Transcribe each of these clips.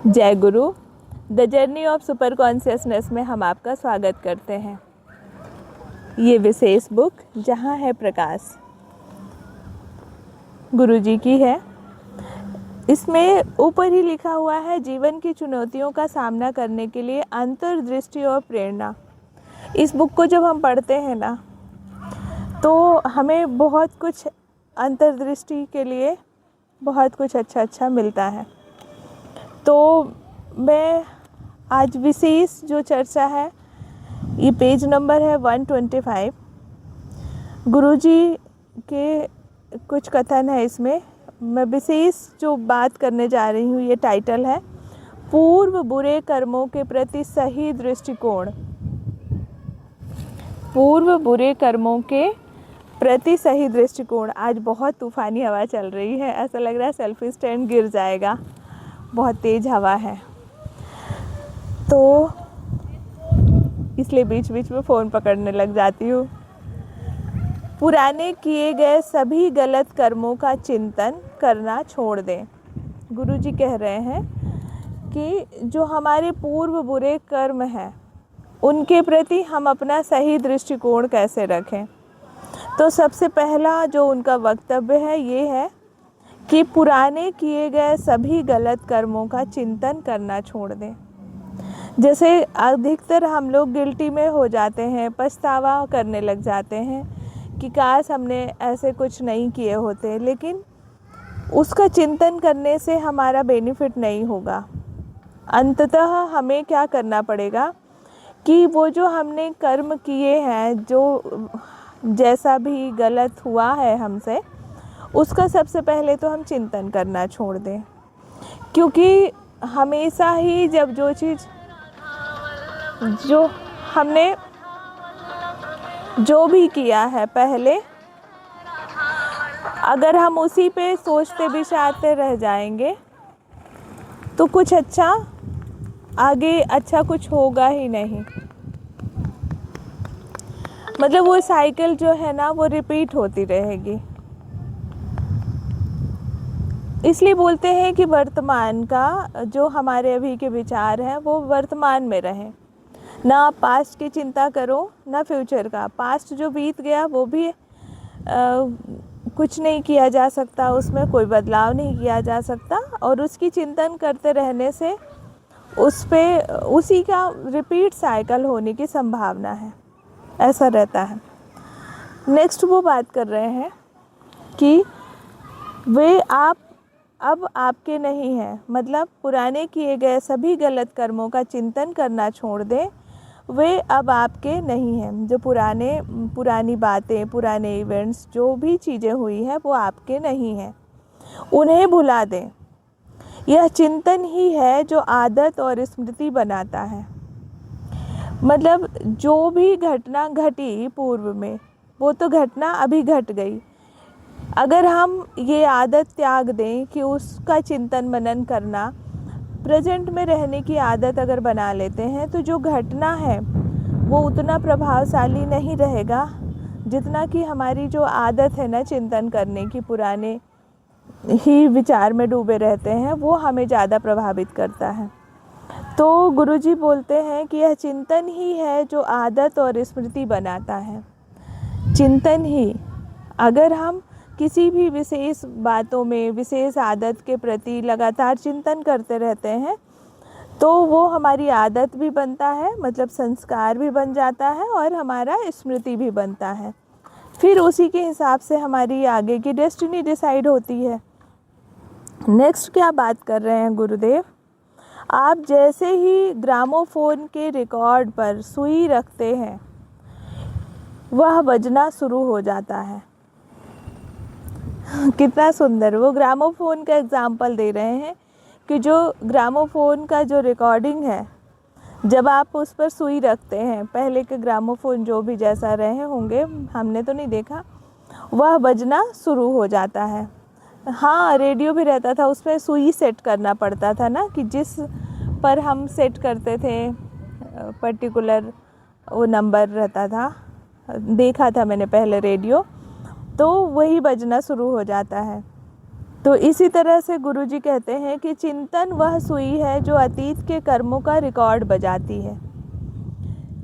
जय गुरु। The journey of super consciousness में हम आपका स्वागत करते हैं। ये विशेष बुक जहाँ है प्रकाश गुरु जी की है। इसमें ऊपर ही लिखा हुआ है, जीवन की चुनौतियों का सामना करने के लिए अंतर्दृष्टि और प्रेरणा। इस बुक को जब हम पढ़ते हैं ना, तो हमें बहुत कुछ अंतर्दृष्टि के लिए बहुत कुछ अच्छा मिलता है। तो मैं आज विशेष जो चर्चा है, ये पेज नंबर है 125। गुरुजी के कुछ कथन है इसमें। मैं विशेष जो बात करने जा रही हूँ, ये टाइटल है पूर्व बुरे कर्मों के प्रति सही दृष्टिकोण। पूर्व बुरे कर्मों के प्रति सही दृष्टिकोण। आज बहुत तूफानी हवा चल रही है, ऐसा लग रहा है सेल्फी स्टैंड गिर जाएगा, बहुत तेज़ हवा है, तो इसलिए बीच बीच में फ़ोन पकड़ने लग जाती हूँ। पुराने किए गए सभी गलत कर्मों का चिंतन करना छोड़ दें। गुरु जी कह रहे हैं कि जो हमारे पूर्व बुरे कर्म हैं, उनके प्रति हम अपना सही दृष्टिकोण कैसे रखें। तो सबसे पहला जो उनका वक्तव्य है ये है कि पुराने किए गए सभी गलत कर्मों का चिंतन करना छोड़ दें। जैसे अधिकतर हम लोग गिल्टी में हो जाते हैं, पछतावा करने लग जाते हैं कि काश हमने ऐसे कुछ नहीं किए होते, लेकिन उसका चिंतन करने से हमारा बेनिफिट नहीं होगा। अंततः हमें क्या करना पड़ेगा कि वो जो हमने कर्म किए हैं, जो जैसा भी गलत हुआ है हमसे, उसका सबसे पहले तो हम चिंतन करना छोड़ दें। क्योंकि हमेशा ही जब जो चीज़ जो हमने जो भी किया है पहले, अगर हम उसी पे सोचते विचारते रह जाएंगे तो कुछ अच्छा आगे अच्छा कुछ होगा ही नहीं। मतलब वो साइकिल जो है ना, वो रिपीट होती रहेगी। इसलिए बोलते हैं कि वर्तमान का जो हमारे अभी के विचार हैं वो वर्तमान में रहें। ना आप पास्ट की चिंता करो, ना फ्यूचर का। पास्ट जो बीत गया वो भी कुछ नहीं किया जा सकता, उसमें कोई बदलाव नहीं किया जा सकता, और उसकी चिंतन करते रहने से उस पे उसी का रिपीट साइकिल होने की संभावना है, ऐसा रहता है। नेक्स्ट वो बात कर रहे हैं कि वे आप अब आपके नहीं हैं। मतलब पुराने किए गए सभी गलत कर्मों का चिंतन करना छोड़ दें, वे अब आपके नहीं हैं। जो पुरानी बातें, पुराने इवेंट्स, जो भी चीज़ें हुई हैं, वो आपके नहीं हैं, उन्हें भुला दें। यह चिंतन ही है जो आदत और स्मृति बनाता है। मतलब जो भी घटना घटी पूर्व में, वो तो घटना अभी घट गई। अगर हम ये आदत त्याग दें कि उसका चिंतन मनन करना, प्रेजेंट में रहने की आदत अगर बना लेते हैं, तो जो घटना है वो उतना प्रभावशाली नहीं रहेगा जितना कि हमारी जो आदत है ना चिंतन करने की, पुराने ही विचार में डूबे रहते हैं, वो हमें ज़्यादा प्रभावित करता है। तो गुरुजी बोलते हैं कि यह चिंतन ही है जो आदत और स्मृति बनाता है। चिंतन ही, अगर हम किसी भी विशेष बातों में, विशेष आदत के प्रति लगातार चिंतन करते रहते हैं, तो वो हमारी आदत भी बनता है, मतलब संस्कार भी बन जाता है, और हमारा स्मृति भी बनता है। फिर उसी के हिसाब से हमारी आगे की डेस्टिनी डिसाइड होती है। नेक्स्ट क्या बात कर रहे हैं गुरुदेव, आप जैसे ही ग्रामोफोन के रिकॉर्ड पर सुई रखते हैं, वह बजना शुरू हो जाता है। कितना सुंदर वो ग्रामोफोन का एग्जाम्पल दे रहे हैं कि जो ग्रामोफोन का जो रिकॉर्डिंग है, जब आप उस पर सुई रखते हैं, पहले के ग्रामोफोन जो भी जैसा रहे होंगे, हमने तो नहीं देखा, वह बजना शुरू हो जाता है। हाँ, रेडियो भी रहता था, उसमें सुई सेट करना पड़ता था ना, कि जिस पर हम सेट करते थे पर्टिकुलर वो नंबर रहता था। देखा था मैंने पहले रेडियो, तो वही बजना शुरू हो जाता है। तो इसी तरह से गुरुजी कहते हैं कि चिंतन वह सुई है जो अतीत के कर्मों का रिकॉर्ड बजाती है।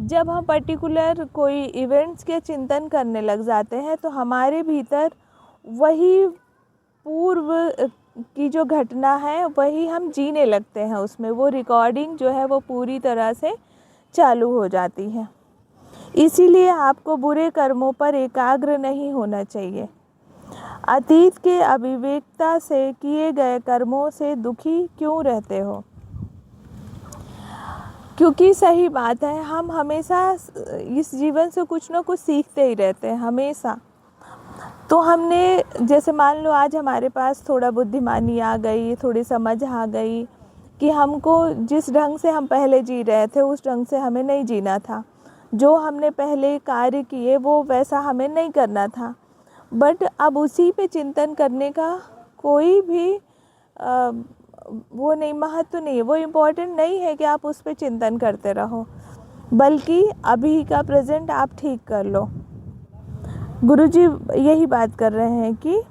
जब हम पर्टिकुलर कोई इवेंट्स के चिंतन करने लग जाते हैं तो हमारे भीतर वही पूर्व की जो घटना है वही हम जीने लगते हैं, उसमें वो रिकॉर्डिंग जो है वो पूरी तरह से चालू हो जाती है। इसीलिए आपको बुरे कर्मों पर एकाग्र नहीं होना चाहिए। अतीत के अविवेकता से किए गए कर्मों से दुखी क्यों रहते हो? क्योंकि सही बात है, हम हमेशा इस जीवन से कुछ ना कुछ सीखते ही रहते हैं हमेशा। तो हमने जैसे मान लो आज हमारे पास थोड़ा बुद्धिमानी आ गई, थोड़ी समझ आ गई कि हमको जिस ढंग से हम पहले जी रहे थे उस ढंग से हमें नहीं जीना था, जो हमने पहले कार्य किए वो वैसा हमें नहीं करना था। बट अब उसी पे चिंतन करने का कोई भी वो नहीं, महत्व नहीं है। वो इम्पोर्टेंट नहीं है कि आप उस पे चिंतन करते रहो, बल्कि अभी का प्रेजेंट आप ठीक कर लो। गुरुजी यही बात कर रहे हैं कि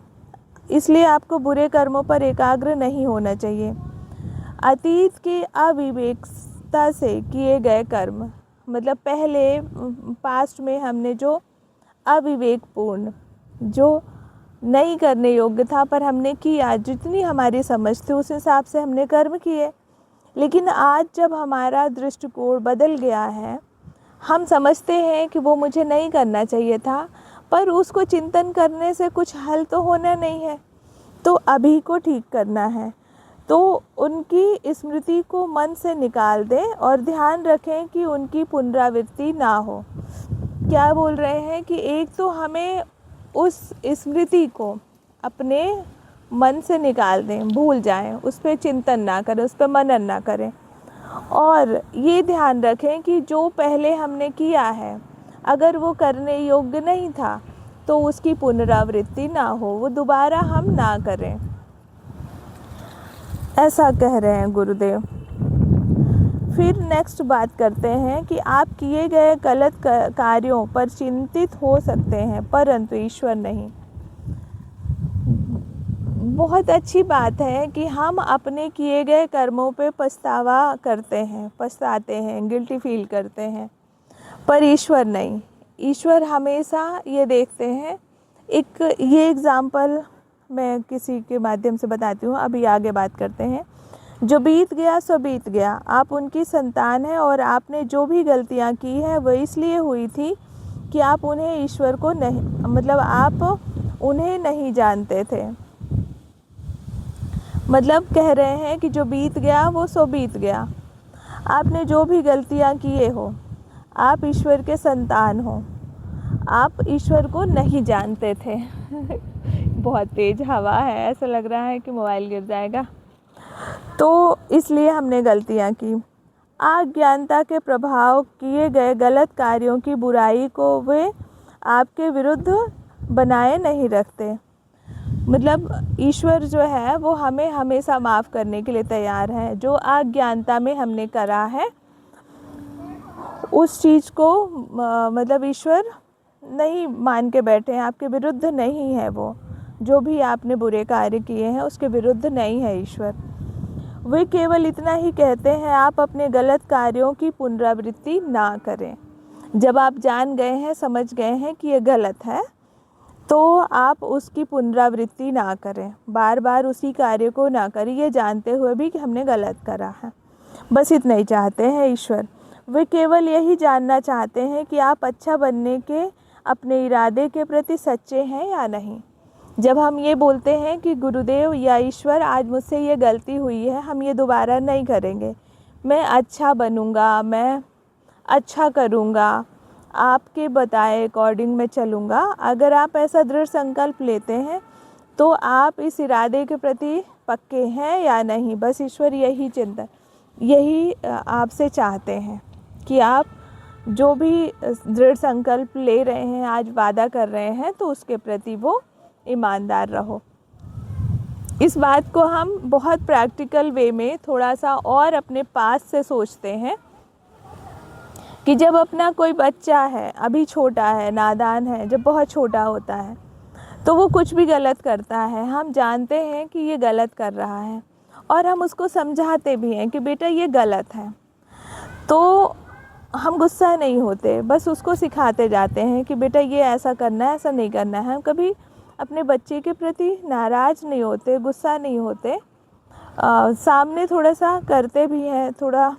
इसलिए आपको बुरे कर्मों पर एकाग्र नहीं होना चाहिए। अतीत के अविवेकता से किए गए कर्म, मतलब पहले पास्ट में हमने जो अविवेकपूर्ण, जो नहीं करने योग्य था पर हमने किया, जितनी हमारी समझ थी उस हिसाब से हमने कर्म किए। लेकिन आज जब हमारा दृष्टिकोण बदल गया है, हम समझते हैं कि वो मुझे नहीं करना चाहिए था, पर उसको चिंतन करने से कुछ हल तो होना नहीं है, तो अभी को ठीक करना है। तो उनकी स्मृति को मन से निकाल दें और ध्यान रखें कि उनकी पुनरावृत्ति ना हो। क्या बोल रहे हैं कि एक तो हमें उस स्मृति को अपने मन से निकाल दें, भूल जाएं, उस पर चिंतन ना करें, उस पर मनन ना करें, और ये ध्यान रखें कि जो पहले हमने किया है अगर वो करने योग्य नहीं था तो उसकी पुनरावृत्ति ना हो, वो दोबारा हम ना करें, ऐसा कह रहे हैं गुरुदेव। फिर नेक्स्ट बात करते हैं कि आप किए गए गलत कार्यों पर चिंतित हो सकते हैं परंतु ईश्वर नहीं। बहुत अच्छी बात है कि हम अपने किए गए कर्मों पे पछताते हैं, गिल्टी फील करते हैं, पर ईश्वर नहीं। ईश्वर हमेशा ये देखते हैं। एक ये एग्ज़ाम्पल मैं किसी के माध्यम से बताती हूँ, अभी आगे बात करते हैं। जो बीत गया सो बीत गया, आप उनकी संतान हैं और आपने जो भी गलतियाँ की हैं वो इसलिए हुई थी कि आप उन्हें ईश्वर को नहीं, मतलब आप उन्हें नहीं जानते थे। मतलब कह रहे हैं कि जो बीत गया वो सो बीत गया। आपने जो भी गलतियाँ किए हो, आप ईश्वर के संतान हो, आप ईश्वर को नहीं जानते थे। बहुत तेज़ हवा है, ऐसा लग रहा है कि मोबाइल गिर जाएगा। तो इसलिए हमने गलतियाँ की। अज्ञानता के प्रभाव किए गए गलत कार्यों की बुराई को वे आपके विरुद्ध बनाए नहीं रखते। मतलब ईश्वर जो है वो हमें हमेशा माफ़ करने के लिए तैयार है। जो अज्ञानता में हमने करा है उस चीज़ को मतलब ईश्वर नहीं मान के बैठे हैं, आपके विरुद्ध नहीं है। वो जो भी आपने बुरे कार्य किए हैं उसके विरुद्ध नहीं है ईश्वर। वे केवल इतना ही कहते हैं, आप अपने गलत कार्यों की पुनरावृत्ति ना करें। जब आप जान गए हैं, समझ गए हैं कि ये गलत है, तो आप उसकी पुनरावृत्ति ना करें, बार बार उसी कार्य को ना करें, ये जानते हुए भी कि हमने गलत करा है। बस इतना ही चाहते हैं ईश्वर। वे केवल यही जानना चाहते हैं कि आप अच्छा बनने के अपने इरादे के प्रति सच्चे हैं या नहीं। जब हम ये बोलते हैं कि गुरुदेव या ईश्वर, आज मुझसे ये गलती हुई है, हम ये दोबारा नहीं करेंगे, मैं अच्छा बनूंगा, मैं अच्छा करूंगा, आपके बताए अकॉर्डिंग मैं चलूँगा। अगर आप ऐसा दृढ़ संकल्प लेते हैं तो आप इस इरादे के प्रति पक्के हैं या नहीं। बस ईश्वर यही आपसे चाहते हैं कि आप जो भी दृढ़ संकल्प ले रहे हैं, आज वादा कर रहे हैं, तो उसके प्रति वो ईमानदार रहो। इस बात को हम बहुत प्रैक्टिकल वे में थोड़ा सा और अपने पास से सोचते हैं कि जब अपना कोई बच्चा है, अभी छोटा है, नादान है, जब बहुत छोटा होता है तो वो कुछ भी गलत करता है, हम जानते हैं कि ये गलत कर रहा है और हम उसको समझाते भी हैं कि बेटा ये गलत है, तो हम गुस्सा नहीं होते, बस उसको सिखाते जाते हैं कि बेटा ये ऐसा करना है, ऐसा नहीं करना है। हम कभी अपने बच्चे के प्रति नाराज़ नहीं होते, गुस्सा नहीं होते, सामने थोड़ा सा करते भी हैं, थोड़ा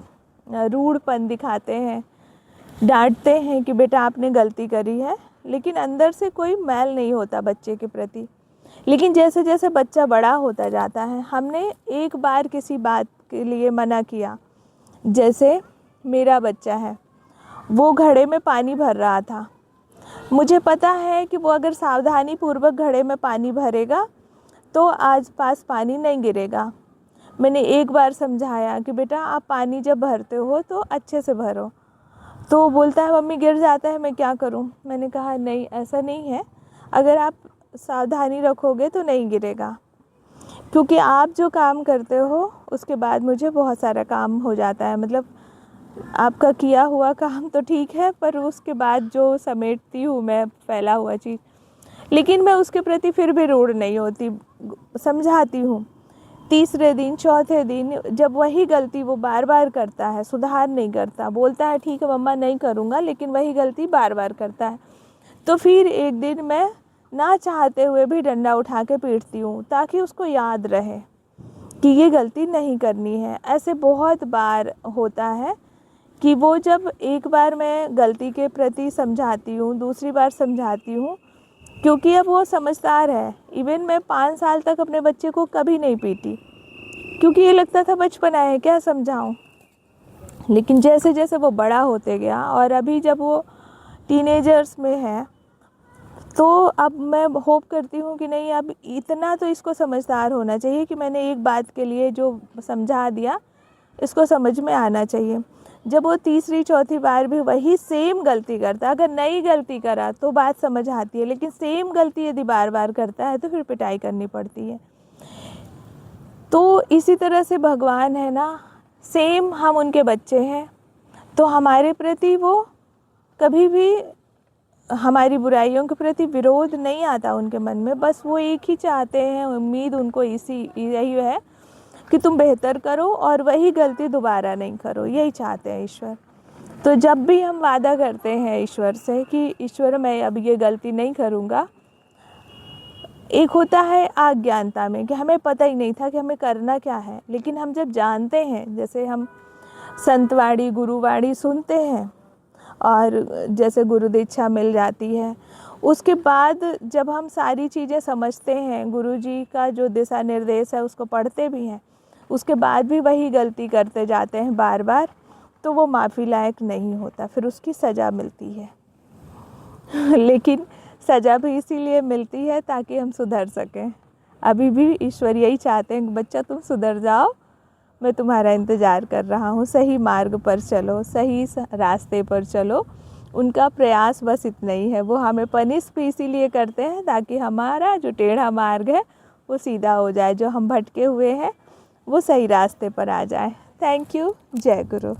रूडपन दिखाते हैं, डांटते हैं कि बेटा आपने गलती करी है, लेकिन अंदर से कोई मैल नहीं होता बच्चे के प्रति। लेकिन जैसे जैसे बच्चा बड़ा होता जाता है, हमने एक बार किसी बात के लिए मना किया, जैसे मेरा बच्चा है, वो घड़े में पानी भर रहा था, मुझे पता है कि वो अगर सावधानी पूर्वक घड़े में पानी भरेगा तो आज पास पानी नहीं गिरेगा। मैंने एक बार समझाया कि बेटा आप पानी जब भरते हो तो अच्छे से भरो, तो बोलता है मम्मी गिर जाता है, मैं क्या करूं। मैंने कहा नहीं, ऐसा नहीं है, अगर आप सावधानी रखोगे तो नहीं गिरेगा, क्योंकि आप जो काम करते हो उसके बाद मुझे बहुत सारा काम हो जाता है, मतलब आपका किया हुआ काम तो ठीक है, पर उसके बाद जो समेटती हूँ मैं फैला हुआ चीज़, लेकिन मैं उसके प्रति फिर भी रूड नहीं होती, समझाती हूँ। तीसरे दिन, चौथे दिन जब वही गलती वो बार बार करता है, सुधार नहीं करता, बोलता है ठीक है मम्मा नहीं करूँगा, लेकिन वही गलती बार बार करता है, तो फिर एक दिन मैं ना चाहते हुए भी डंडा उठा के पीटती हूँ, ताकि उसको याद रहे कि ये गलती नहीं करनी है। ऐसे बहुत बार होता है कि वो जब एक बार मैं गलती के प्रति समझाती हूँ, दूसरी बार समझाती हूँ, क्योंकि अब वो समझदार है। इवन मैं 5 साल तक अपने बच्चे को कभी नहीं पीटी, क्योंकि ये लगता था बचपना है, क्या समझाऊँ। लेकिन जैसे जैसे वो बड़ा होते गया और अभी जब वो टीनेजर्स में है, तो अब मैं होप करती हूँ कि नहीं, अब इतना तो इसको समझदार होना चाहिए कि मैंने एक बात के लिए जो समझा दिया इसको समझ में आना चाहिए। जब वो तीसरी चौथी बार भी वही सेम गलती करता है, अगर नई गलती करा तो बात समझ आती है, लेकिन सेम गलती यदि बार बार करता है तो फिर पिटाई करनी पड़ती है। तो इसी तरह से भगवान है ना, सेम हम उनके बच्चे हैं, तो हमारे प्रति वो कभी भी हमारी बुराइयों के प्रति विरोध नहीं आता उनके मन में, बस वो एक ही चाहते हैं, उम्मीद उनको यही है कि तुम बेहतर करो और वही गलती दोबारा नहीं करो, यही चाहते हैं ईश्वर। तो जब भी हम वादा करते हैं ईश्वर से कि ईश्वर मैं अब ये गलती नहीं करूँगा, एक होता है अज्ञानता में कि हमें पता ही नहीं था कि हमें करना क्या है, लेकिन हम जब जानते हैं, जैसे हम संतवाणी गुरुवाणी सुनते हैं और जैसे गुरु दीक्षा मिल जाती है, उसके बाद जब हम सारी चीज़ें समझते हैं, गुरु जी का जो दिशा निर्देश है उसको पढ़ते भी हैं, उसके बाद भी वही गलती करते जाते हैं बार बार, तो वो माफ़ी लायक नहीं होता, फिर उसकी सज़ा मिलती है। लेकिन सज़ा भी इसीलिए मिलती है ताकि हम सुधर सकें। अभी भी ईश्वर यही चाहते हैं कि बच्चा तुम सुधर जाओ, मैं तुम्हारा इंतज़ार कर रहा हूँ, सही मार्ग पर चलो, सही रास्ते पर चलो। उनका प्रयास बस इतना ही है, वो हमें पनिश भी इसीलिए करते हैं ताकि हमारा जो टेढ़ा मार्ग है वो सीधा हो जाए, जो हम भटके हुए हैं वो सही रास्ते पर आ जाए। Thank you. जय गुरु।